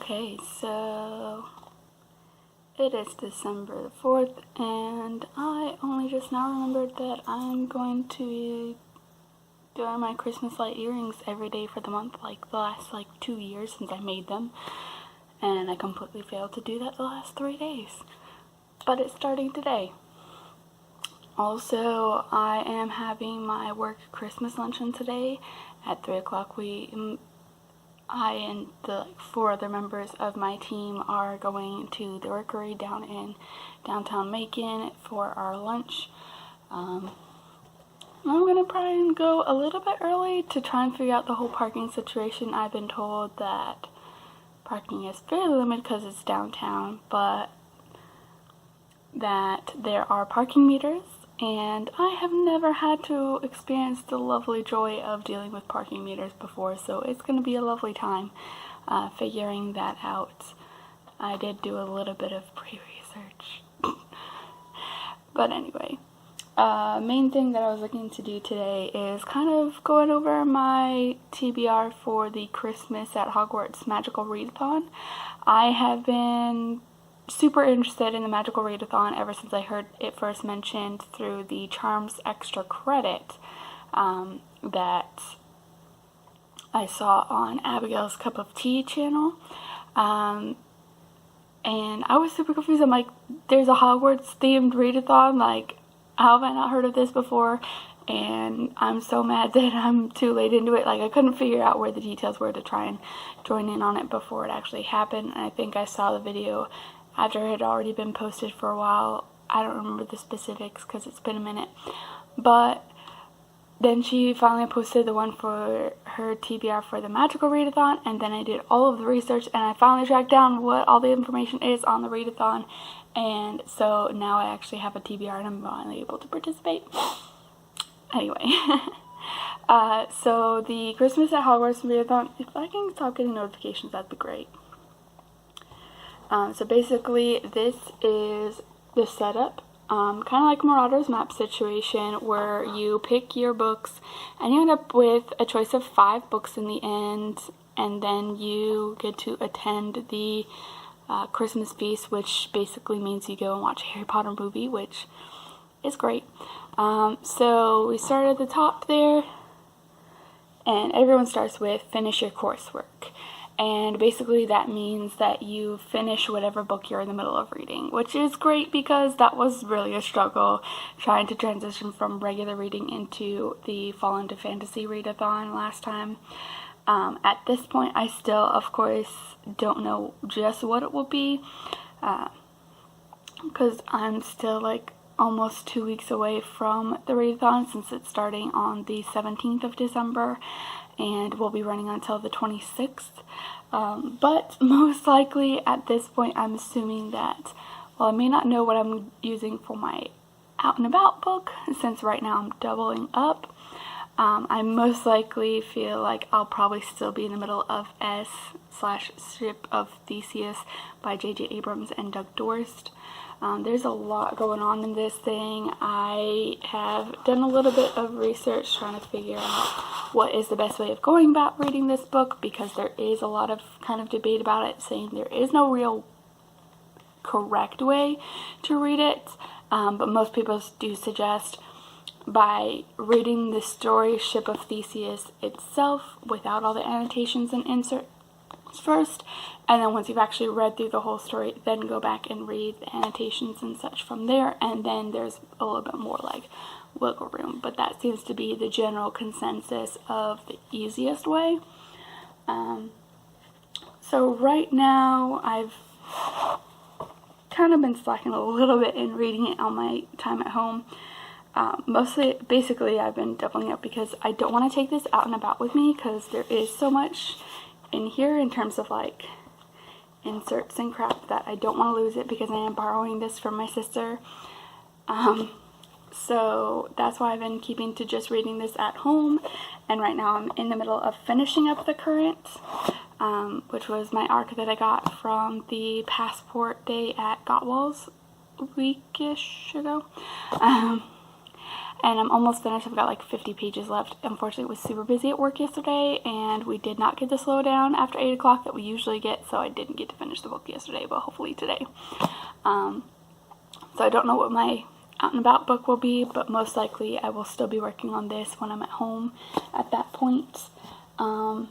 Okay, so it is December the 4th, and I only just now remembered that I'm going to be doing my Christmas light earrings every day for the month, like the last 2 years since I made them, and I completely failed to do that the last 3 days. But it's starting today. Also, I am having my work Christmas luncheon today at 3 o'clock. I and the 4 other members of my team are going to the Rookery down in downtown Macon for our lunch. I'm going to try and go a little bit early to try and figure out the whole parking situation. I've been told that parking is fairly limited because it's downtown, but that there are parking meters, and I have never had to experience the lovely joy of dealing with parking meters before, so it's going to be a lovely time figuring that out. I did do a little bit of pre-research. But anyway, main thing that I was looking to do today is kind of going over my TBR for the Christmas at Hogwarts Magical Readathon. I have been super interested in the Magical Readathon ever since I heard it first mentioned through the Charms Extra Credit that I saw on Abigail's Cup of Tea channel. And I was super confused. I'm like, there's a Hogwarts themed readathon, like, how have I not heard of this before? And I'm so mad that I'm too late into it. Like, I couldn't figure out where the details were to try and join in on it before it actually happened. And I think I saw the video after it had already been posted for a while. I don't remember the specifics because it's been a minute. But then she finally posted the one for her TBR for the Magical Readathon, and then I did all of the research, and I finally tracked down what all the information is on the Readathon, and so now I actually have a TBR and I'm finally able to participate. Anyway, so the Christmas at Hogwarts Readathon, if I can stop getting notifications, that'd be great. So basically, this is the setup, kind of like Marauder's Map situation, where you pick your books, and you end up with a choice of 5 books in the end, and then you get to attend the Christmas feast, which basically means you go and watch a Harry Potter movie, which is great. So we start at the top there, and everyone starts with finish your coursework. And basically that means that you finish whatever book you're in the middle of reading, which is great because that was really a struggle trying to transition from regular reading into the Fall into Fantasy Readathon last time. At this point, I still, of course, don't know just what it will be, because I'm still like almost 2 weeks away from the Readathon since it's starting on the 17th of December. And we'll be running until the 26th. But most likely at this point, I'm assuming that, well, I may not know what I'm using for my out and about book, since right now I'm doubling up. I most likely feel like I'll probably still be in the middle of S/Ship of Theseus by J.J. Abrams and Doug Dorst. There's a lot going on in this thing. I have done a little bit of research trying to figure out what is the best way of going about reading this book, because there is a lot of kind of debate about it, saying there is no real correct way to read it, but most people do suggest by reading the story Ship of Theseus itself without all the annotations and inserts first, and then once you've actually read through the whole story, then go back and read the annotations and such from there, and then there's a little bit more like wiggle room, but that seems to be the general consensus of the easiest way. So right now I've kind of been slacking a little bit in reading it on my time at home. Basically I've been doubling up because I don't want to take this out and about with me, because there is so much in here in terms of like inserts and crap that I don't want to lose it, because I am borrowing this from my sister. So that's why I've been keeping to just reading this at home, and right now I'm in the middle of finishing up the current, which was my arc that I got from the passport day at Gottwall's a weekish ago. and I'm almost finished. I've got like 50 pages left. Unfortunately, it was super busy at work yesterday, and we did not get the slow down after 8 o'clock that we usually get, so I didn't get to finish the book yesterday, but hopefully today. So I don't know what my out and about book will be, but most likely I will still be working on this when I'm at home at that point. So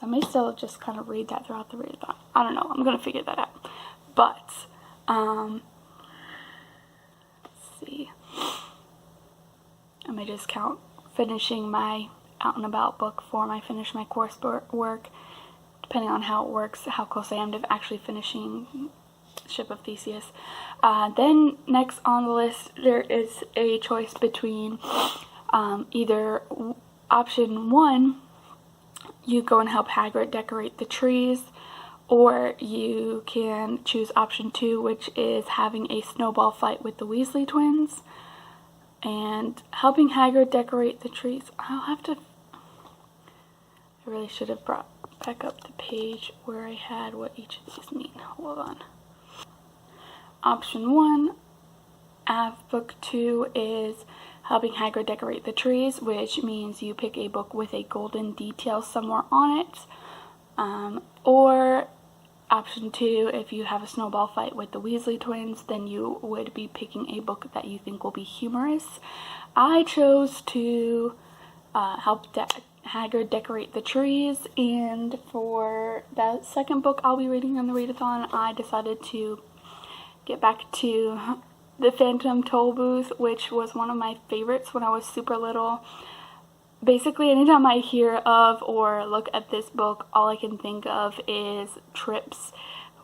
I may still just kind of read that throughout the readathon. I don't know. I'm going to figure that out. But, let's see. I may just count finishing my out and about book before I finish my coursework, depending on how it works, how close I am to actually finishing Ship of Theseus. Then next on the list, there is a choice between either option 1, you go and help Hagrid decorate the trees, or you can choose option 2, which is having a snowball fight with the Weasley twins and helping Hagrid decorate the trees. I really should have brought back up the page where I had what each of these mean. Hold on. Option 1 of book 2 is helping Hagrid decorate the trees, which means you pick a book with a golden detail somewhere on it. Or option 2, if you have a snowball fight with the Weasley twins, then you would be picking a book that you think will be humorous. I chose to help Hagrid decorate the trees, and for that second book I'll be reading on the readathon, I decided to get back to the Phantom Toll Booth, which was one of my favorites when I was super little. Basically, anytime I hear of or look at this book, all I can think of is trips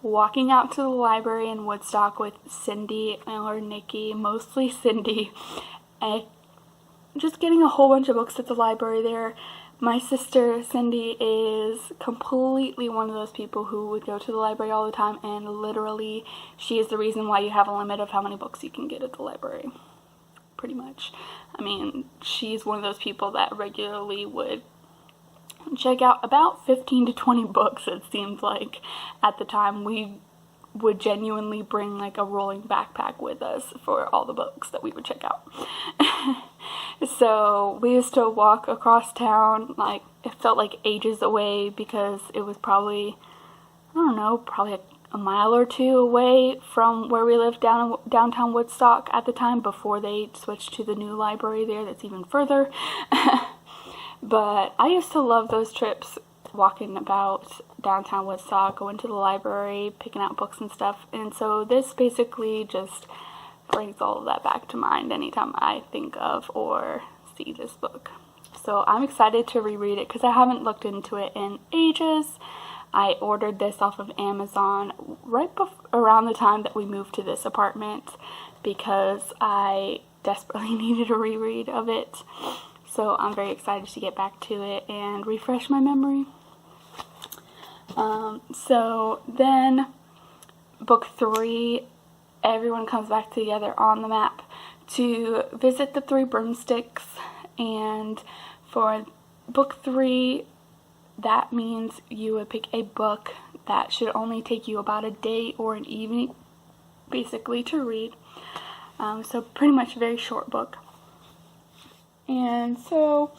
walking out to the library in Woodstock with Cindy or Nikki, mostly Cindy, and just getting a whole bunch of books at the library there. My sister Cindy is completely one of those people who would go to the library all the time, and literally she is the reason why you have a limit of how many books you can get at the library, pretty much. I mean, she's one of those people that regularly would check out about 15 to 20 books, it seemed like. At the time, we would genuinely bring like a rolling backpack with us for all the books that we would check out. So we used to walk across town, like it felt like ages away, because it was probably, I don't know, probably a mile or two away from where we lived downtown Woodstock at the time, before they switched to the new library there that's even further. But I used to love those trips, walking about downtown Woodstock, going to the library, picking out books and stuff. And so this basically just brings all of that back to mind anytime I think of or see this book. So I'm excited to reread it because I haven't looked into it in ages. I ordered this off of Amazon right around the time that we moved to this apartment because I desperately needed a reread of it. So I'm very excited to get back to it and refresh my memory. So then book 3, everyone comes back together on the map to visit the 3 broomsticks, and for book 3, that means you would pick a book that should only take you about a day or an evening basically to read. So pretty much a very short book. And so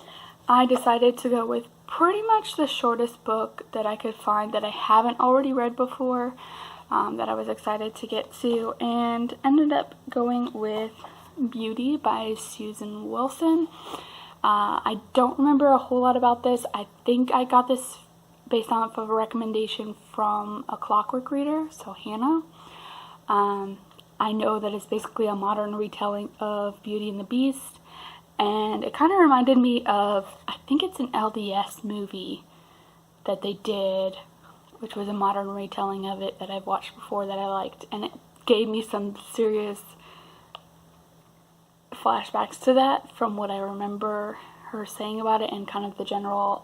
I decided to go with pretty much the shortest book that I could find that I haven't already read before, that I was excited to get to, and ended up going with Beauty by Susan Wilson. I don't remember a whole lot about this. I think I got this based off of a recommendation from a Clockwork reader, so Hannah. I know that it's basically a modern retelling of Beauty and the Beast, and it kind of reminded me of, I think it's an LDS movie that they did, which was a modern retelling of it that I've watched before that I liked, and it gave me some serious flashbacks to that from what I remember her saying about it, and kind of the general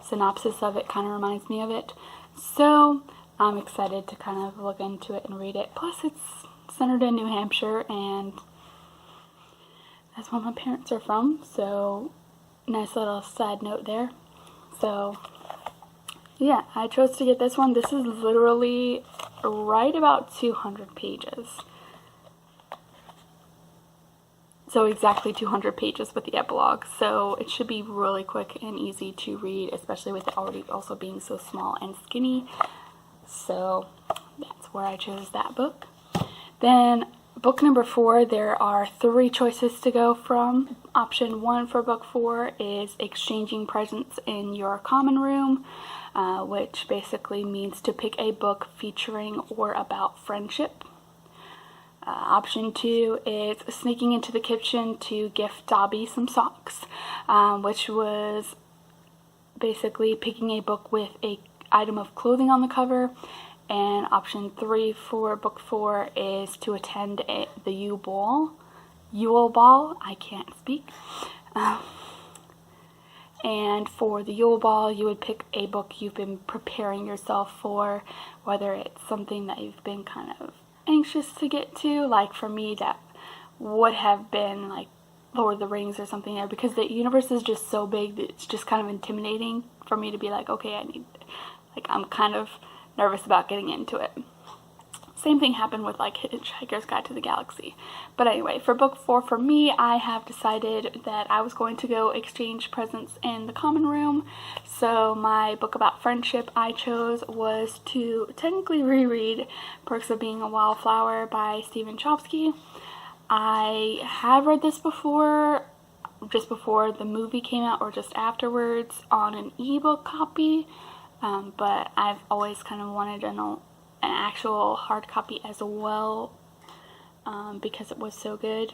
synopsis of it kind of reminds me of it. So I'm excited to kind of look into it and read it. Plus it's centered in New Hampshire, and that's where my parents are from, so nice little side note there. So yeah, I chose to get this one. This is literally right about 200 pages. So exactly 200 pages with the epilogue. So it should be really quick and easy to read, especially with it already also being so small and skinny. So that's where I chose that book. Then book number 4, there are 3 choices to go from. Option 1 for book 4 is Exchanging Presents in Your Common Room, which basically means to pick a book featuring or about friendship. Option 2 is Sneaking into the Kitchen to gift Dobby some socks, which was basically picking a book with a item of clothing on the cover. And option 3 for book 4 is to attend the Yule Ball. I can't speak. And for the Yule Ball, you would pick a book you've been preparing yourself for, whether it's something that you've been kind of anxious to get to. Like for me, that would have been like Lord of the Rings or something there, because the universe is just so big that it's just kind of intimidating for me to be like, okay, I'm kind of nervous about getting into it. Same thing happened with like Hitchhiker's Guide to the Galaxy. But anyway, for book 4 for me, I have decided that I was going to go Exchange Presents in the Common Room. So my book about friendship I chose was to technically reread Perks of Being a Wildflower by Stephen Chbosky. I have read this before, just before the movie came out or just afterwards on an ebook copy, but I've always kind of wanted an actual hard copy as well, because it was so good.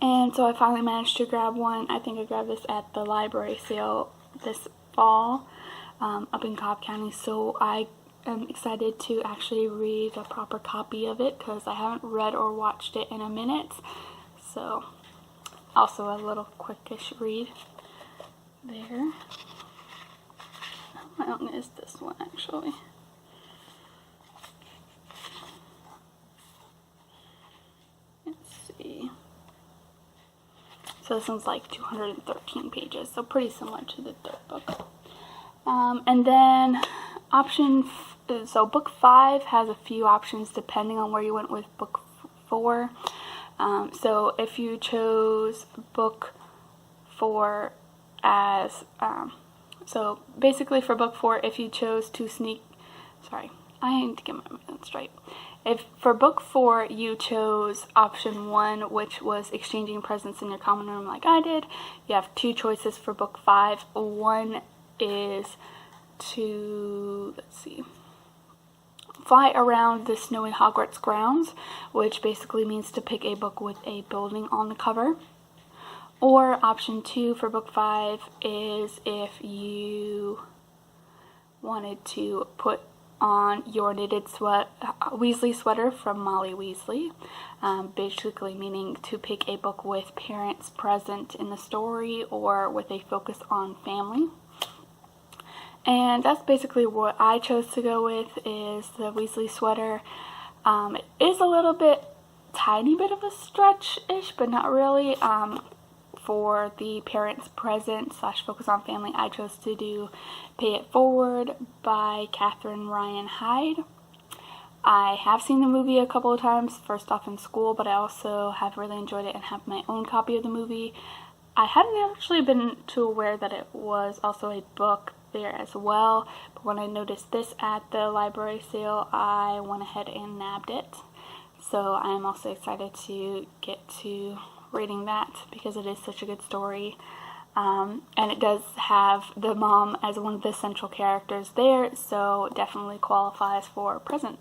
And so I finally managed to grab one. I think I grabbed this at the library sale this fall up in Cobb County, so I am excited to actually read a proper copy of it because I haven't read or watched it in a minute. So also a little quickish read there. How long is this one actually? So this one's like 213 pages, so pretty similar to the 3rd book. And then so book 5 has a few options depending on where you went with book 4. So if you chose book 4 as, so basically for book 4, if you chose to I need to get my mind straight. If for book 4 you chose option 1, which was Exchanging Presents in Your Common Room like I did, you have 2 choices for book 5. One is to, fly around the snowy Hogwarts grounds, which basically means to pick a book with a building on the cover. Or option 2 for book 5 is if you wanted to put on your knitted Weasley sweater from Molly Weasley, basically meaning to pick a book with parents present in the story or with a focus on family. And that's basically what I chose to go with, is the Weasley sweater. It is a little bit, tiny bit of a stretch-ish, but not really. For the parents present / focus on family, I chose to do Pay It Forward by Catherine Ryan Hyde. I have seen the movie a couple of times, first off in school, but I also have really enjoyed it and have my own copy of the movie. I hadn't actually been too aware that it was also a book there as well, but when I noticed this at the library sale, I went ahead and nabbed it. So I am also excited to get to reading that because it is such a good story, and it does have the mom as one of the central characters there, so definitely qualifies for present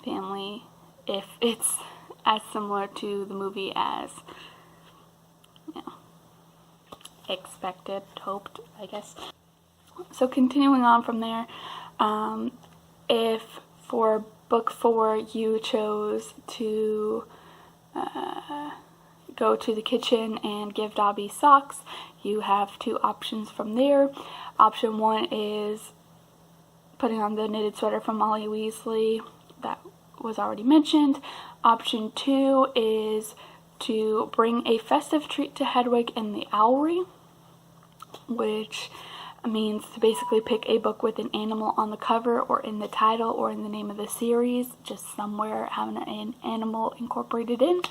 family if it's as similar to the movie as, expected, hoped, I guess. So continuing on from there, if for book 4 you chose to go to the kitchen and give Dobby socks, you have 2 options from there. Option 1 is putting on the knitted sweater from Molly Weasley, that was already mentioned. Option 2 is to bring a festive treat to Hedwig in the Owlry, which means to basically pick a book with an animal on the cover or in the title or in the name of the series, just somewhere having an animal incorporated in.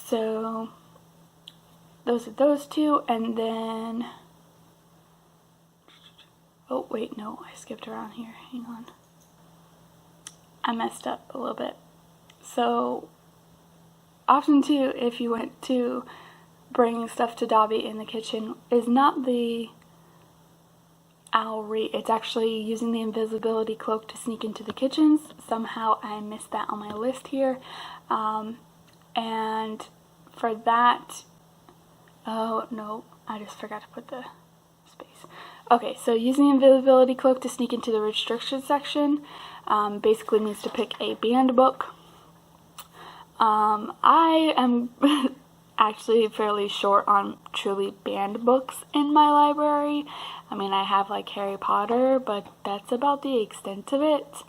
So those are those two, and then, oh wait, no, I skipped around here, hang on. I messed up a little bit. So option 2, if you went to bring stuff to Dobby in the kitchen, is not the owlry. It's actually using the invisibility cloak to sneak into the kitchens. Somehow I missed that on my list here. And for that, oh no, I just forgot to put the space. Okay, so using the invisibility cloak to sneak into the restricted section basically means to pick a banned book. I am actually fairly short on truly banned books in my library. I mean, I have like Harry Potter, but that's about the extent of it.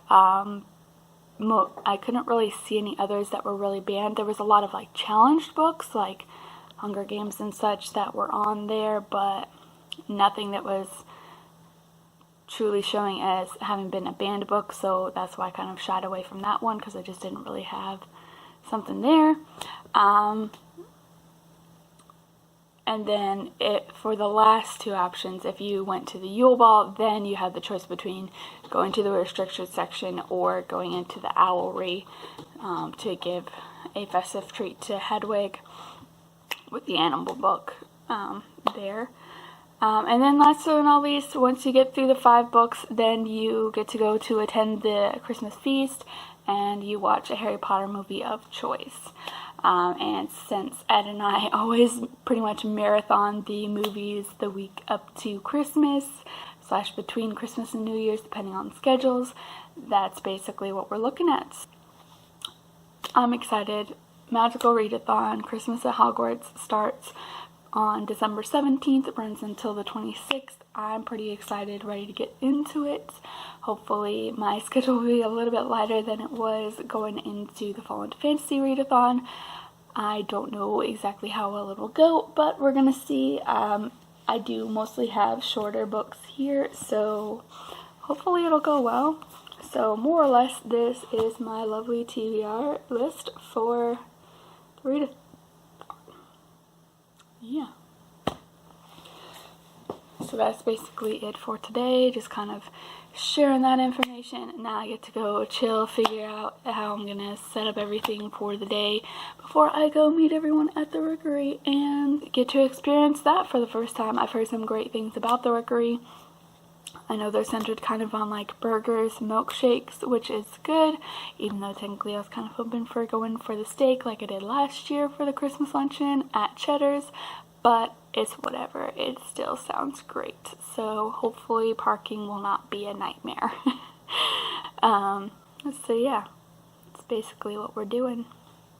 I couldn't really see any others that were really banned. There was a lot of like challenged books like Hunger Games and such that were on there, but nothing that was truly showing as having been a banned book, so that's why I kind of shied away from that one, because I just didn't really have something there. And then for the last two options, if you went to the Yule Ball, then you had the choice between going to the restricted section or going into the Owlry to give a festive treat to Hedwig with the animal book there. And then last but not least, once you get through the 5 books, then you get to go to attend the Christmas feast and you watch a Harry Potter movie of choice. And since Ed and I always pretty much marathon the movies the week up to Christmas / between Christmas and New Year's, depending on schedules, that's basically what we're looking at. I'm excited. Magical Readathon Christmas at Hogwarts starts on December 17th. It runs until the 26th. I'm pretty excited, ready to get into it. Hopefully my schedule will be a little bit lighter than it was going into the Fall into Fantasy Readathon. I don't know exactly how well it'll go, but we're gonna see. I do mostly have shorter books here, so hopefully it'll go well. So more or less, this is my lovely TBR list for the Readathon. Yeah. So that's basically it for today, just kind of sharing that information. Now I get to go chill, figure out how I'm gonna set up everything for the day before I go meet everyone at the Rookery and get to experience that for the first time. I've heard some great things about the Rookery. I know they're centered kind of on like burgers, milkshakes, which is good, even though technically I was kind of hoping for going for the steak like I did last year for the Christmas luncheon at Cheddar's, but it's whatever. It still sounds great. So hopefully parking will not be a nightmare. So yeah, that's basically what we're doing.